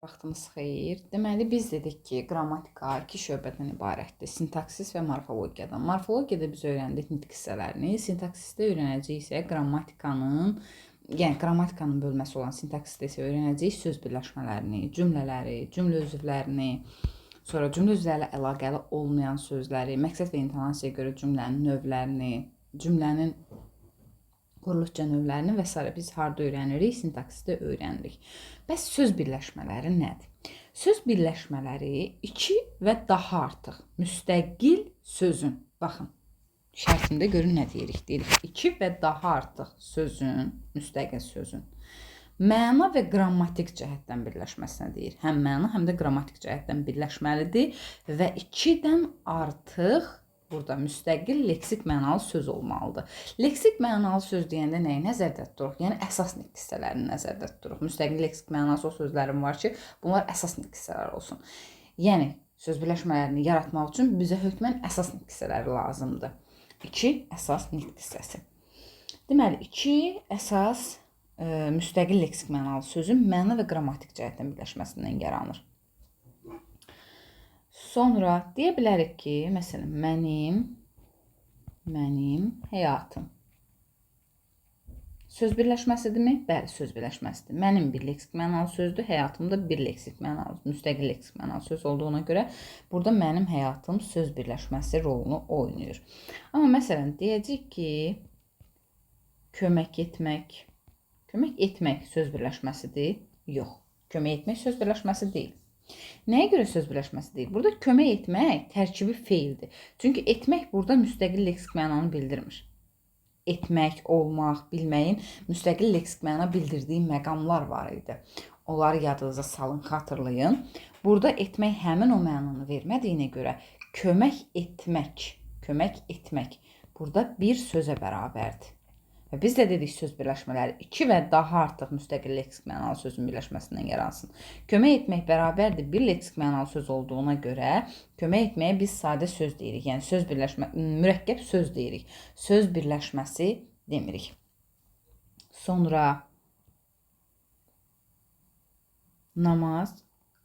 Vaxtımız xeyir. Deməli, biz dedik ki, qrammatika iki şöbədən ibarətdir. Sintaksis və morfologiyadan. Morfologiyada biz öyrəndik nitq hissələrini. Sintaksisdə öyrənəcəyik isə qrammatikanın bölməsi olan sintaksisdə isə öyrənəcəyik söz birləşmələrini, cümlələri, cümlə üzvlərini, sonra cümlə üzvləri ilə əlaqəli olmayan sözləri, məqsəd və intonasiyaya görə cümlənin növlərini, cümlənin quruluşca növlərini və s. biz harda öyrənirik? Sintaksisdə öyrənirik. Bəs söz birləşmələri nədir? Söz birləşmələri iki və daha artıq müstəqil sözün, baxın, şərtində görün nə deyirik? Deyirik, iki və daha artıq sözün, müstəqil sözün məna və qrammatik cəhətdən birləşməsinə deyir. Həm məna, həm də qrammatik cəhətdən birləşməlidir və ikidən artıq burada müstəqil leksik mənalı söz olmalıdır. Leksik mənalı söz deyəndə nəyi nəzərdə tuturuq? Yəni əsas nitq hissələrini nəzərdə tuturuq. Müstəqil leksik mənalı o sözlərim var ki, bunlar əsas nitq hissələri olsun. Yəni söz birləşmələrini yaratmaq üçün bizə hökmən əsas nitq hissələri lazımdır. 2 əsas nitq hissəsi. Deməli, 2 əsas müstəqil leksik mənalı sözün məna və qrammatik cəhətdən birləşməsindən yaranır. Sonra deyə bilərik ki, məsələn, mənim həyatım. Söz birləşməsidirmi? Bəli, söz birləşməsidir. Mənim bir leksik mənalı sözdür, həyatım da bir leksik mənalı, müstəqil leksik mənalı söz olduğuna görə burada mənim həyatım söz birləşməsi rolunu oynayır. Amma məsələn, deyəcək ki, kömək etmək söz birləşməsidir. Yox, kömək etmək söz birləşməsi deyil. Nəyə görə söz birləşməsi deyil? Burada kömək etmək tərkibi feildir. Çünki etmək burada müstəqil leksik mənanı bildirmir. Etmək, olmaq, bilməyin müstəqil leksik məna bildirdiyi məqamlar var idi. Onları yadınıza salın, xatırlayın. Burada etmək həmin o mənanı vermədiyinə görə kömək etmək burada bir sözə bərabərdir. Və biz də dedik söz birləşmələri 2 və daha artıq müstəqil leksik mənalı sözün birləşməsindən yaransın. Kömək etmək bərabərdir bir leksik mənalı söz olduğuna görə kömək etməyə biz sadə söz deyirik. Yəni mürəkkəb söz deyirik. Söz birləşməsi demirik. Sonra namaz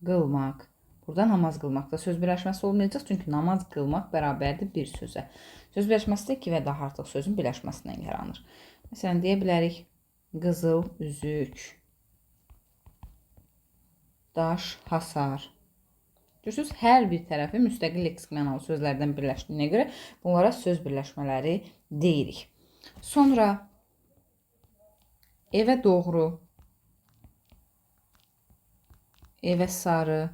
qılmaq. Burada namaz qılmaqda söz birləşməsi olmayacaq, çünki namaz qılmaq bərabərdir bir sözə. Söz birləşməsi də 2 və daha artıq sözün birləşməsindən yaranır. Məsələn, deyə bilərik, qızıl üzük, daş, hasar. Görürsünüz, hər bir tərəfi müstəqil leksik mənalı sözlərdən birləşdiyinə görə bunlara söz birləşmələri deyirik. Sonra evə doğru, evə sarı,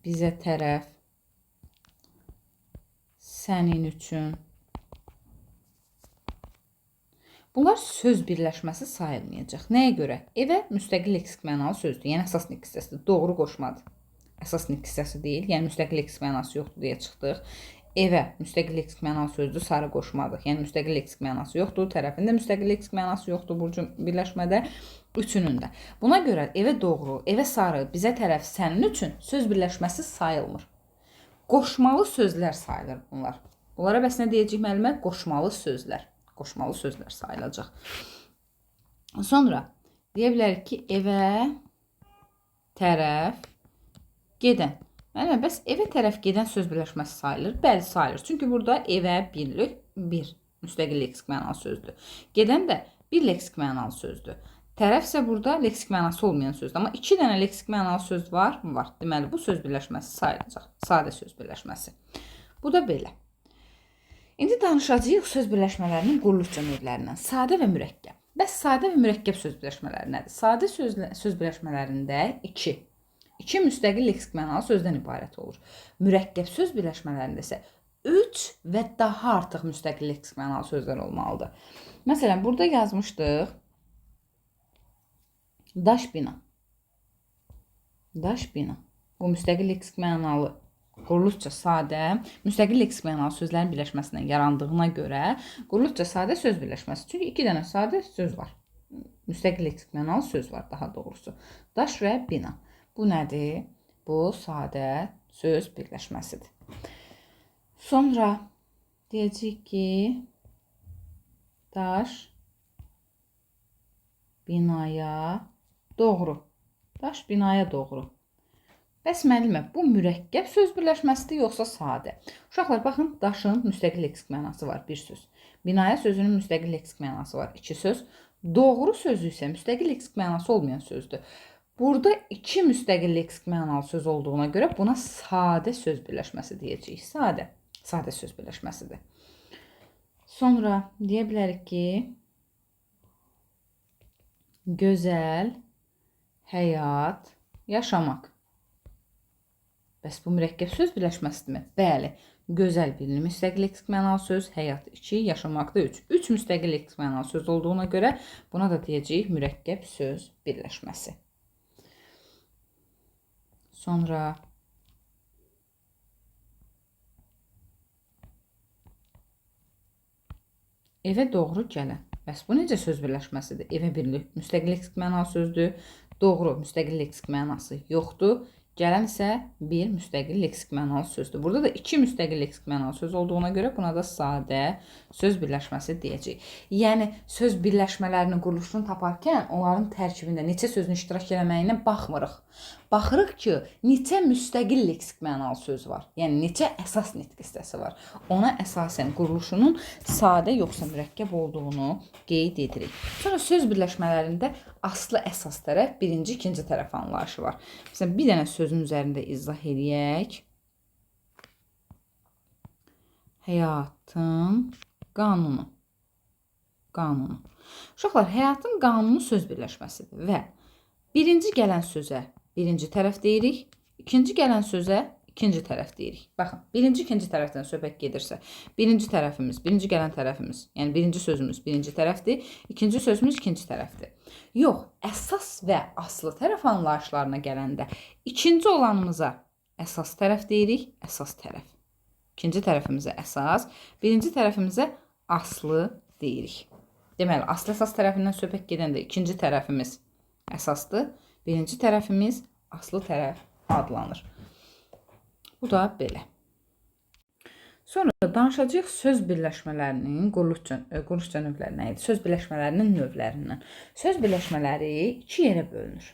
bizə tərəf, sənin üçün. Bunlar söz birləşməsi sayılmayacaq. Nəyə görə? Evə müstəqil leksik mənalı sözdür. Yəni əsas nitq hissəsidir. Doğru qoşmadır. Əsas nitq hissəsi deyil. Yəni müstəqil leksik mənası yoxdur deyə çıxdıq. Evə müstəqil leksik mənalı sözdür. Sarı qoşmadır. Yəni müstəqil leksik mənası yoxdur. Tərəfində müstəqil leksik mənası yoxdur bu birləşmədə. Üçünün də. Buna görə evə doğru, evə sarı, bizə tərəf, sənin üçün söz birləşməsi sayılmır. Qoşmalı sözlər sayılır bunlar. Bunlara bəs nə deyəcək müəllimə? Qoşmalı sözlər. Qoşmalı sözlər sayılacaq. Sonra deyə bilərik ki, evə tərəf gedən. Müəllimə, bəs evə tərəf gedən söz birləşməsi sayılır? Bəli, sayılır. Çünki burada evə bir müstəqil leksik mənalı sözdür. Gedən də bir leksik mənalı sözdür. Tərəf isə burada leksik mənası olmayan sözdür. Amma 2 dənə leksik mənalı söz var. Deməli, bu söz birləşməsi sayılacaq. Sadə söz birləşməsi. Bu da belə. İndi danışacağıq söz birləşmələrinin quruluşca növlərindən. Sadə və mürəkkəb. Bəs sadə və mürəkkəb söz birləşmələri nədir? Sadə söz birləşmələrində 2 müstəqil leksik mənalı sözdən ibarət olur. Mürəkkəb söz birləşmələrində isə 3 və daha artıq müstəqil leksik mənalı sözlər olmalıdır. Məsələn, burada yazmışdıq daş bina. Daş bina. Bu müstəqil leksik mənalı quruluşca sadə, müstəqil leksik mənalı sözlərin birləşməsindən yarandığına görə quruluşca sadə söz birləşməsi. Çünki 2 dənə sadə söz var. Müstəqil leksik mənalı söz var daha doğrusu. Daş və bina. Bu nədir? Bu sadə söz birləşməsidir. Sonra deyəcəyik ki, daş, binaya doğru. Daş binaya doğru. Bəs müəllimə, bu mürəkkəb söz birləşməsidir yoxsa sadə? Uşaqlar, baxın, daşın müstəqil leksik mənası var, bir söz. Binaya sözünün müstəqil leksik mənası var, iki söz. Doğru sözü isə müstəqil leksik mənası olmayan sözdür. Burada iki müstəqil leksik mənalı söz olduğuna görə buna sadə söz birləşməsi deyəcəyik. Sadə söz birləşməsidir. Sonra deyə bilərik ki, gözəl həyat yaşamaq. Bəs bu mürəkkəb söz birləşməsidirmi? Bəli. Gözəl bir müstəqil leksik mənalı söz, həyat 2, yaşamaqda 3. 3 müstəqil leksik mənalı söz olduğuna görə buna da deyəcəyik mürəkkəb söz birləşməsi. Sonra evə doğru gələn. Bəs bu necə söz birləşməsidir? Evə bir müstəqil leksik mənalı sözdür. Doğru müstəqil leksik mənası yoxdur. Gələn isə bir müstəqil leksik mənalı sözdür. Burada da iki müstəqil leksik mənalı söz olduğuna görə buna da sadə söz birləşməsi deyəcəyik. Yəni, söz birləşmələrinin quruluşunu taparkən onların tərkibində neçə sözün iştirak eləməyinə baxmırıq. Baxırıq ki, neçə müstəqil leksik mənalı söz var. Yəni, neçə əsas nitq hissəsi var. Ona əsasən quruluşunun sadə yoxsa mürəkkəb olduğunu qeyd edirik. Sonra söz birləşmələrində aslı əsas tərəf, birinci, ikinci tərəf anlayışı var. Məsələn, bir dənə sözün üzərində izah eləyək. Həyatın qanunu. Qanunu. Uşaqlar, həyatın qanunu söz birləşməsidir və birinci gələn sözə birinci tərəf deyirik, ikinci gələn sözə ikinci tərəf deyirik. Baxın, birinci, ikinci tərəfdən söhbət gedirsə, birinci tərəfimiz, birinci gələn tərəfimiz, yəni birinci sözümüz birinci tərəfdir, ikinci sözümüz ikinci tərəfdir. Yox, əsas və aslı tərəf anlayışlarına gələndə ikinci olanımıza əsas tərəf deyirik, əsas tərəf. İkinci tərəfimizə əsas, birinci tərəfimizə aslı deyirik. Deməli, aslı əsas tərəfindən söhbət gedəndə ikinci tərəfimiz əsasdır, birinci tərəfimiz aslı tərəf adlanır. Bu da belə. Sonra danışacağıq söz birləşmələrinin quruluşca növləri nə idi? Söz birləşmələrinin növlərindən. Söz birləşmələri iki yerə bölünür.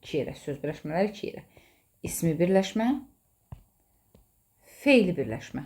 Söz birləşmələri iki yerə. İsmi birləşmə, feili birləşmə.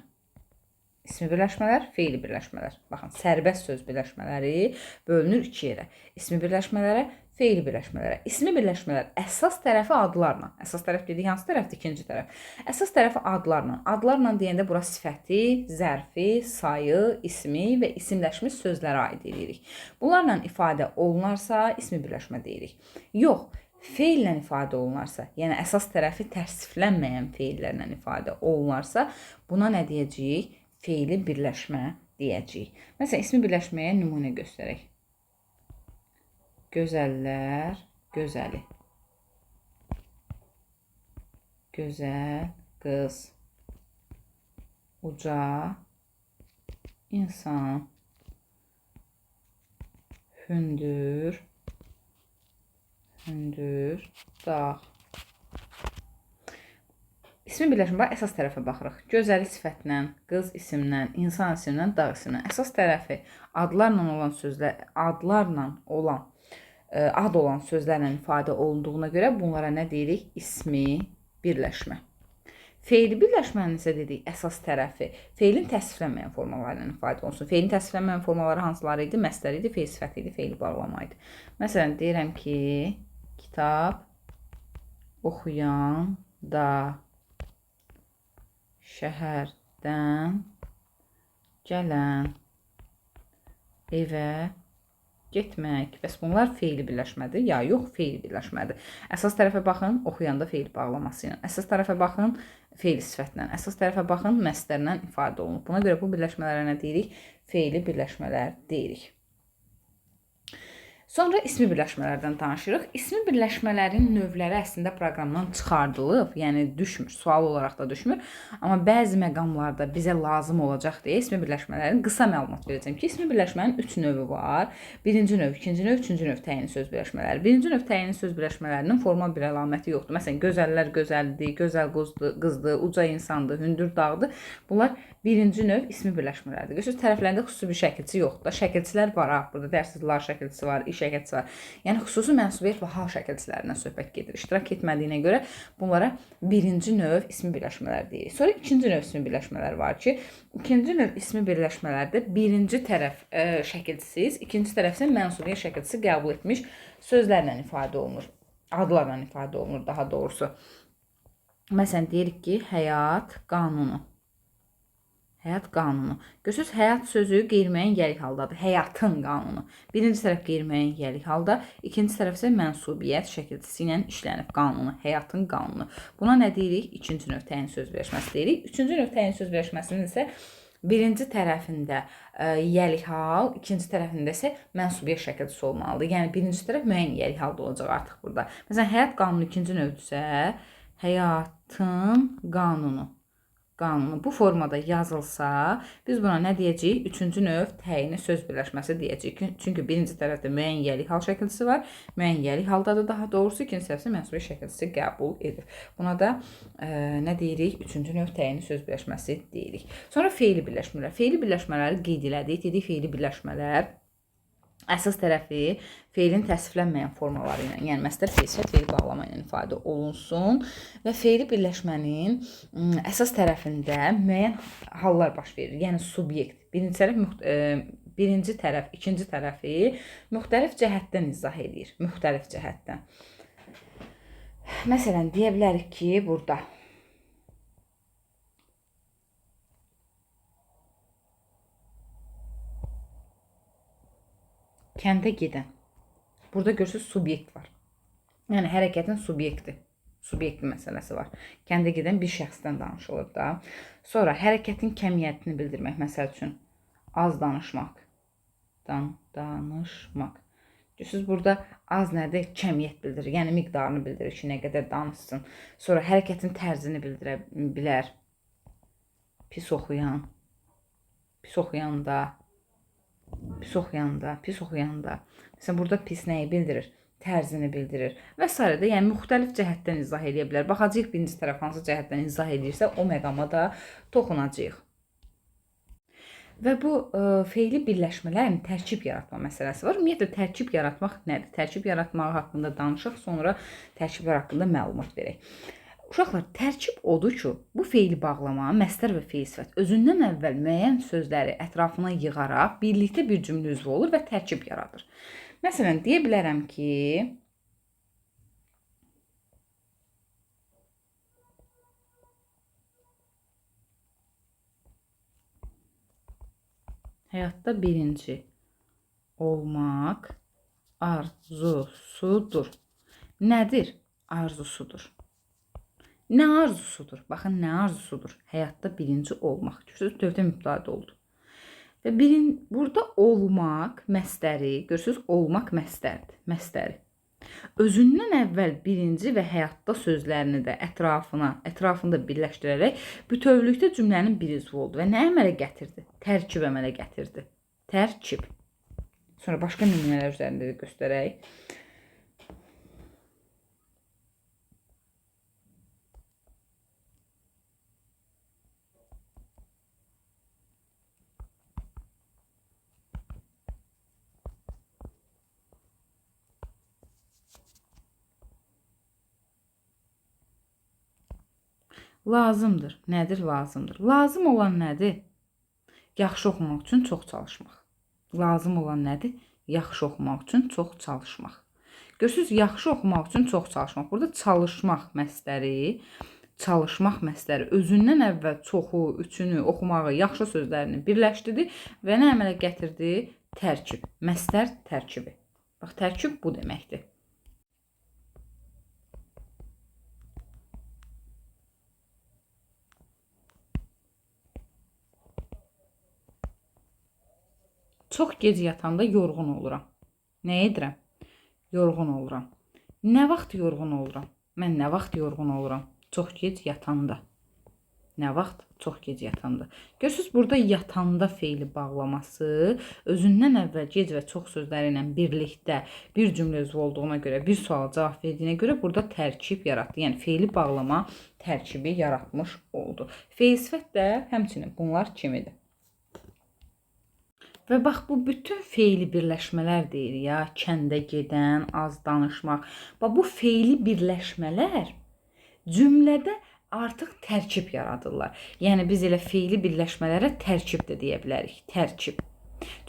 İsmi birləşmələr, feili birləşmələr. Baxın, sərbəst söz birləşmələri bölünür iki yerə. İsmi birləşmələrə, feili birləşmələrə. İsmi birləşmələr əsas tərəfi adlarla. Əsas tərəf dedik, hansı tərəfdir? İkinci tərəf. Əsas tərəfi adlarla. Adlarla deyəndə bura sifəti, zərfi, sayı, ismi və isimləşmiş sözlərə aid edirik. Bunlarla ifadə olunarsa ismi birləşmə deyirik. Yox, feillə ifadə olunarsa, yəni əsas tərəfi tərsiflənməyən feillərlə ifadə olunarsa, buna nə deyəcəyik? Feili birləşmə deyəcəyik. Məsələn, ismi birləşməyə nümunə göstərək. Gözəllər, gözəli. Gözəl qız. Uca insan. Hündür dağ. İsmi birləşmə, əsas tərəfə baxırıq. Gözəli sifətlə, qız isimlə, insan isimlə, dağ isimlə. Əsas tərəfi adlarla olan sözlərlə ifadə olunduğuna görə bunlara nə deyirik? İsmi birləşmə. Feili birləşmənin isə dedik əsas tərəfi feilin təsvirlənməyən formaları ilə ifadə olunsun. Feilin təsvirlənməyən formaları hansıları idi? Məsdər idi, feil sifəti idi, feil bağlama idi. Məsələn, deyirəm ki, kitab oxuyan da şəhərdən gələn evə getmək. Bəs bunlar feili birləşmədir, ya yox, feili birləşmədir. Əsas tərəfə baxın, oxuyanda feil bağlaması ilə. Əsas tərəfə baxın, feil sifətlə. Əsas tərəfə baxın, məsdərlə ifadə olunur. Buna görə bu birləşmələrə nə deyirik? Feili birləşmələr deyirik. Sonra ismi birləşmələrdən danışırıq. İsmi birləşmələrin növləri əslində proqramdan çıxardılıb, yəni düşmür, sual olaraq da düşmür. Amma bəzi məqamlarda bizə lazım olacaq deyə ismi birləşmələrin qısa məlumat verəcəm ki, ismi birləşmənin 3 növü var. Birinci növ, ikinci növ, üçüncü növ təyinli söz birləşmələri. Birinci növ təyinli söz birləşmələrinin formal bir əlaməti yoxdur. Məsələn, gözəllər gözəldir, gözəl qızdır, uca insandır, hündür dağdır. Bunlar birinci növ ismi birləşmələrdir. Görürsünüz, tərəflərində xüsusi bir şəkilçi yoxdur. Şəkilçilər var, burada dərsizlər şəkilçisi var, iş şəkilçisi var. Yəni xüsusi mənsubiyyət və hal şəkilçilərindən söhbət gedir. İştirak etmədiyinə görə bunlara birinci növ ismi birləşmələr deyirik. Sonra ikinci növ ismi birləşmələr var ki, ikinci növ ismi birləşmələrdə birinci tərəf şəkilçisiz, ikinci tərəf isə mənsubiyyət şəkilçisi qəbul etmiş sözlərlə ifadə olunur. Adlarla ifadə olunur daha doğrusu. Məsələn, deyirik ki, həyat qanunu. Həyat qanunu. Görürsünüz, həyat sözü qeyri-müəyyən gəlik haldadır. Həyatın qanunu. Birinci tərəf qeyri-müəyyən gəlik halda, ikinci tərəf isə mənsubiyyət şəkilçisi ilə işlənib qanunu. Həyatın qanunu. Buna nə deyirik? İkinci növ təyin söz birləşməsi deyirik. Üçüncü növ təyin söz birləşməsinin isə birinci tərəfində yəlik hal, ikinci tərəfində isə mənsubiyyət şəkilçisi olmalıdır. Yəni birinci tərəf müəyyən yəlik halda olacaq artıq burada. Məsələn, həyat qanunu ikinci növdürsə, həyatın qanunu. Bu formada yazılsa, biz buna nə deyəcəyik? Üçüncü növ təyini söz birləşməsi deyəcəyik. Çünki birinci tərəfdə müəyyən yəlik hal şəkilçisi var. Müəyyən yəlik haldadır daha doğrusu. İkinci tərəfdə mənsubiyyət şəkilçisi qəbul edir. Buna da nə deyirik? Üçüncü növ təyini söz birləşməsi deyirik. Sonra fe'li birləşmələr. Fe'li birləşmələri qeyd elədik. Dedik fe'li birləşmələr əsas tərəfi fe'lin təsviflənməyən formaları ilə, yəni məsdər, fe'l, sifət, fe'l bağlama ilə ifadə olunsun və fe'li birləşmənin əsas tərəfində müəyyən hallar baş verir. Yəni subyekt, birinci tərəf, ikinci tərəfi müxtəlif cəhətdən izah edir. Müxtəlif cəhətdən. Məsələn, deyə bilərik ki, burada kəndə gedən. Burada görürsünüz subyekt var. Yəni hərəkətin subyekti. Subyekti məsələsi var. Kəndə gedən bir şəxsdən danışılır da. Sonra hərəkətin kəmiyyətini bildirmək, məsəl üçün az danışmaqdan danışmaq. Görürsünüz burada az nədir? Kəmiyyət bildirir. Yəni miqdarını bildirir ki, nə qədər danışsın. Sonra hərəkətin tərzini bildirə bilər. Pis oxuyan. Pis oxuyanda. Pis oxuyanda. Məsələn, burada pis nəyi bildirir? Tərzini bildirir. Və s. də, yəni müxtəlif cəhətdən izah edə bilər. Baxacağıq birinci tərəf hansı cəhətdən izah edirsə, o məqama da toxunacağıq. Və bu fe'li birləşmələrin tərkib yaratma məsələsi var. Ümumiyyətlə, tərkib yaratmaq nədir? Tərkib yaratmaq haqqında danışaq, sonra tərkiblər haqqında məlumat verək. Uşaqlar, tərkib odur ki, bu fe'li bağlama, məsdər və fe'l sifət özündən əvvəl müəyyən sözləri ətrafına yığaraq birlikdə bir cümlə üzvü olur və tərkib yaradır. Məsələn, deyə bilərəm ki, həyatda birinci olmaq arzusudur. Nədir? Arzusudur. Nə arzusudur? Baxın, nə arzusudur? Həyatda birinci olmaq. Görürsünüz, dövdə mübtəda oldu. Və burada olmaq məsdəri, görürsünüz, olmaq məsdərdir. Məsdəri. Özündən əvvəl birinci və həyatda sözlərini də ətrafında birləşdirərək bütövlükdə cümlənin bir üzvü oldu və nə əmələ gətirdi? Tərkib əmələ gətirdi. Tərkib. Sonra başqa nümunələr üzərində də göstərək. Lazımdır. Nədir lazımdır? Lazım olan nədir? Yaxşı oxumaq üçün çox çalışmaq. Lazım olan nədir? Yaxşı oxumaq üçün çox çalışmaq. Görürsünüz, yaxşı oxumaq üçün çox çalışmaq. Burada çalışmaq məsdəri özündən əvvəl çoxu, üçünü, oxumağı, yaxşı sözlərini birləşdirdi və nə əmələ gətirdi? Tərkib. Məsdər tərkibi. Bax, tərkib bu deməkdir. Çox gec yatanda yorğun oluram. Nə edirəm? Yorğun oluram. Nə vaxt yorğun oluram? Mən nə vaxt yorğun oluram? Çox gec yatanda. Nə vaxt? Çox gec yatanda. Görürsünüz, burada yatanda fe'li bağlaması özündən əvvəl gec və çox sözləri ilə birlikdə bir cümlə üzvü olduğuna görə, bir suala cavab verdiyinə görə burada tərkib yaratdı. Yəni fe'li bağlama tərkibi yaratmış oldu. Fe'l sifət də həmçinin bunlar kimidir. Və bax bu bütün feili birləşmələr deyir ya, kəndə gedən, az danışmaq. Bax bu feili birləşmələr cümlədə artıq tərkib yaradırlar. Yəni biz elə feili birləşmələrə tərkib də deyə bilərik. Tərkib.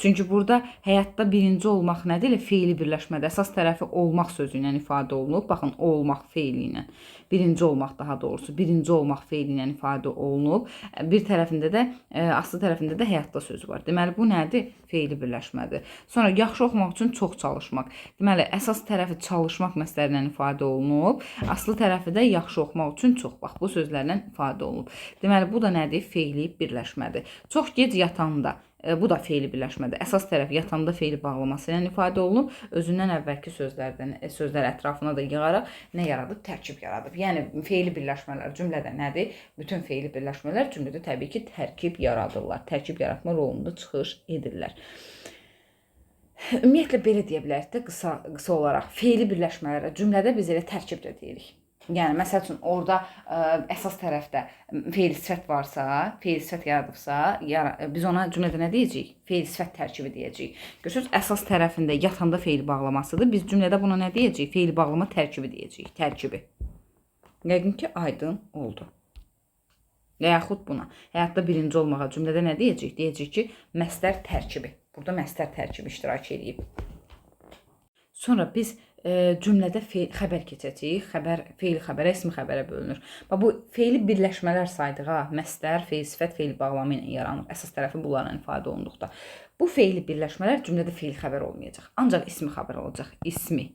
Çünki burada həyatda birinci olmaq nədir? Elə feili birləşmədə əsas tərəfi olmaq sözü ilə ifadə olunub. Baxın, olmaq feili ilə. Birinci olmaq daha doğrusu. Birinci olmaq feili ilə ifadə olunub. Bir tərəfində də, aslı tərəfində də həyatda sözü var. Deməli, bu nədir? Feili birləşmədir. Sonra yaxşı oxumaq üçün çox çalışmaq. Deməli, əsas tərəfi çalışmaq məsələri ilə ifadə olunub. Aslı tərəfi də yaxşı oxumaq üçün çox. Bax, bu sözlərlə ifadə olunub. Deməli, bu da nədir? Feili birləşmədir. Çox gec yatanda. Bu da feili birləşmədir. Əsas tərəf yatanda feili bağlaması ilə ifadə olunub. Özündən əvvəlki sözlər ətrafına da yığaraq nə yaradıb? Tərkib yaradıb. Yəni feili birləşmələr cümlədə nədir? Bütün feili birləşmələr cümlədə təbii ki, tərkib yaradırlar. Tərkib yaratma rolunda çıxış edirlər. Ümumiyyətlə belə deyə bilərik də qısa olaraq. Feili birləşmələrə cümlədə biz elə tərkib də deyirik. Yəni, məsəl üçün, orada əsas tərəfdə feil sifət varsa, feil sifət yaradıbsa, biz ona cümlədə nə deyəcəyik? Feil sifət tərkibi deyəcəyik. Görürsünüz, əsas tərəfində yatanda feil bağlamasıdır. Biz cümlədə buna nə deyəcəyik? Feil bağlama tərkibi deyəcəyik. Tərkibi. Yəqin ki, aydın oldu. Və yaxud buna. Həyatda birinci olmağa cümlədə nə deyəcəyik? Deyəcəyik ki, məsdər tərkibi. Burada məsdər tərkibi iştirak edib. Sonra biz cümlədə xəbər keçəcəyik. Feil xəbərə, ismi xəbərə bölünür. Bu feili birləşmələr saydığa, məsdər, feil sifət, feil bağlamı ilə yaranır. Əsas tərəfi bunlarla ifadə olunduqda. Bu feili birləşmələr cümlədə feil xəbər olmayacaq. Ancaq ismi xəbər olacaq. İsmi.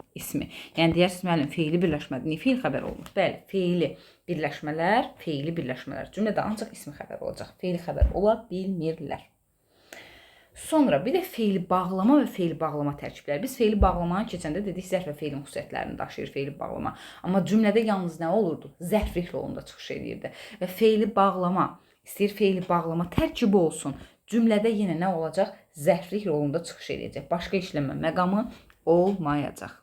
Yəni deyərsiniz, müəllim, feili birləşmədir. Niyə feil xəbər olmur? Bəli, feili birləşmələr. Cümlədə ancaq ismi xəbər olacaq. Feil xəbər ola bilmirlər. Sonra bir də feili bağlama və feili bağlama tərkibləri. Biz feili bağlamanı keçəndə dedik, zərf və feilin xüsusiyyətlərini daşıyır feili bağlama. Amma cümlədə yalnız nə olurdu? Zərflik rolunda çıxış edirdi. Və feili bağlama, istəyir feili bağlama tərkibi olsun. Cümlədə yenə nə olacaq? Zərflik rolunda çıxış edəcək. Başqa işləmə məqamı olmayacaq.